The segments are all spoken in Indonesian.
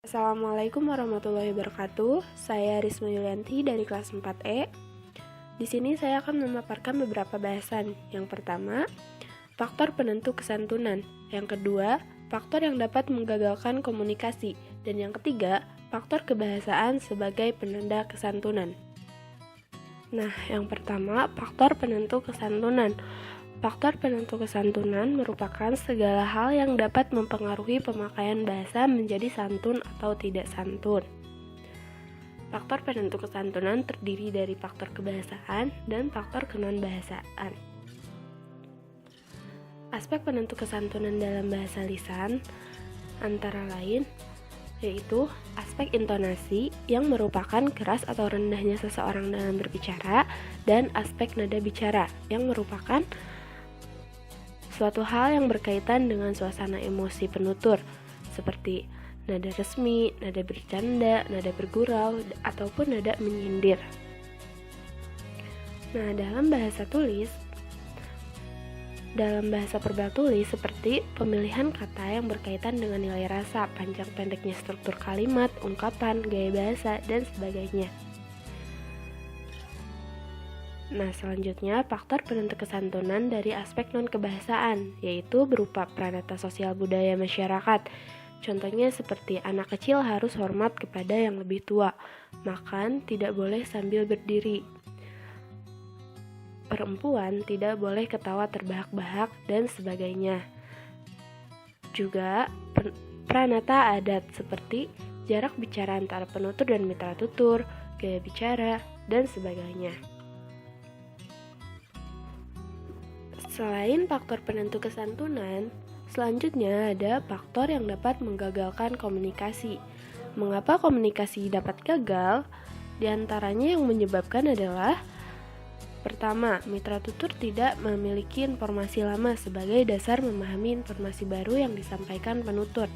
Assalamualaikum warahmatullahi wabarakatuh. Saya Risma Yulianti dari kelas 4E. Di sini saya akan memaparkan beberapa bahasan. Yang pertama, faktor penentu kesantunan. Yang kedua, faktor yang dapat menggagalkan komunikasi. Dan yang ketiga, faktor kebahasaan sebagai penanda kesantunan. Nah, yang pertama, faktor penentu kesantunan. Faktor penentu kesantunan merupakan segala hal yang dapat mempengaruhi pemakaian bahasa menjadi santun atau tidak santun. Faktor penentu kesantunan terdiri dari faktor kebahasaan dan faktor kenon-bahasaan. Aspek penentu kesantunan dalam bahasa lisan antara lain yaitu aspek intonasi yang merupakan keras atau rendahnya seseorang dalam berbicara, dan aspek nada bicara yang merupakan suatu hal yang berkaitan dengan suasana emosi penutur, seperti nada resmi, nada bercanda, nada bergurau, ataupun nada menyindir. Nah, dalam bahasa verbal tulis seperti pemilihan kata yang berkaitan dengan nilai rasa, panjang pendeknya struktur kalimat, ungkapan, gaya bahasa, dan sebagainya. Nah, selanjutnya faktor penentu kesantunan dari aspek non-kebahasaan, yaitu berupa pranata sosial budaya masyarakat. Contohnya seperti anak kecil harus hormat kepada yang lebih tua, makan tidak boleh sambil berdiri, perempuan tidak boleh ketawa terbahak-bahak, dan sebagainya. Juga pranata adat seperti jarak bicara antara penutur dan mitra tutur, gaya bicara, dan sebagainya. Selain faktor penentu kesantunan, selanjutnya ada faktor yang dapat menggagalkan komunikasi. Mengapa komunikasi dapat gagal? Di antaranya yang menyebabkan adalah: pertama, mitra tutur tidak memiliki informasi lama sebagai dasar memahami informasi baru yang disampaikan penutur.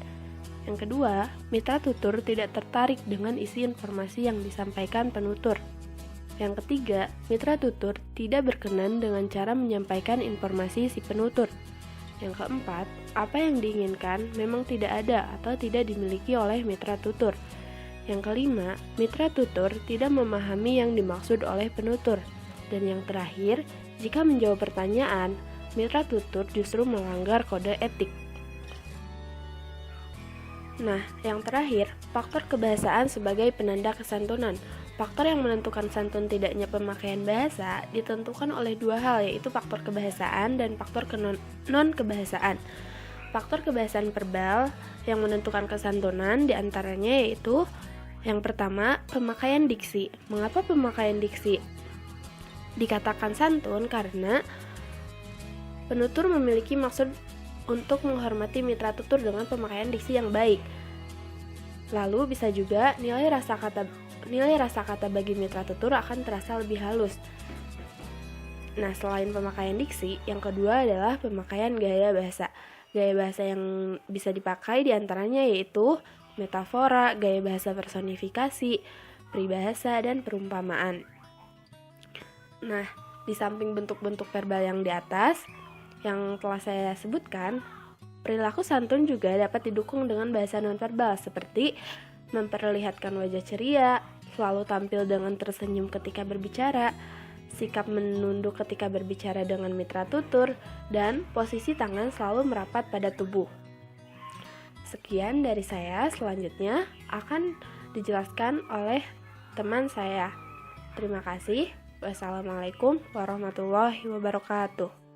Yang kedua, mitra tutur tidak tertarik dengan isi informasi yang disampaikan penutur. Yang ketiga, mitra tutur tidak berkenan dengan cara menyampaikan informasi si penutur. Yang keempat, apa yang diinginkan memang tidak ada atau tidak dimiliki oleh mitra tutur. Yang kelima, mitra tutur tidak memahami yang dimaksud oleh penutur. Dan yang terakhir, jika menjawab pertanyaan, mitra tutur justru melanggar kode etik. Nah, yang terakhir, faktor kebahasaan sebagai penanda kesantunan. Faktor yang menentukan santun tidaknya pemakaian bahasa ditentukan oleh dua hal, yaitu faktor kebahasaan dan faktor non-kebahasaan. Faktor kebahasaan verbal yang menentukan kesantunan diantaranya yaitu: yang pertama, pemakaian diksi. Mengapa pemakaian diksi dikatakan santun? Karena penutur memiliki maksud untuk menghormati mitra tutur dengan pemakaian diksi yang baik. Lalu bisa juga nilai rasa kata bagi mitra tutur akan terasa lebih halus. Nah, selain pemakaian diksi, yang kedua adalah pemakaian gaya bahasa. Gaya bahasa yang bisa dipakai diantaranya yaitu metafora, gaya bahasa personifikasi, peribahasa, dan perumpamaan. Nah, di samping bentuk-bentuk verbal yang di atas yang telah saya sebutkan, perilaku santun juga dapat didukung dengan bahasa nonverbal seperti memperlihatkan wajah ceria, selalu tampil dengan tersenyum ketika berbicara, sikap menunduk ketika berbicara dengan mitra tutur, dan posisi tangan selalu merapat pada tubuh. Sekian dari saya, selanjutnya akan dijelaskan oleh teman saya. Terima kasih. Wassalamualaikum warahmatullahi wabarakatuh.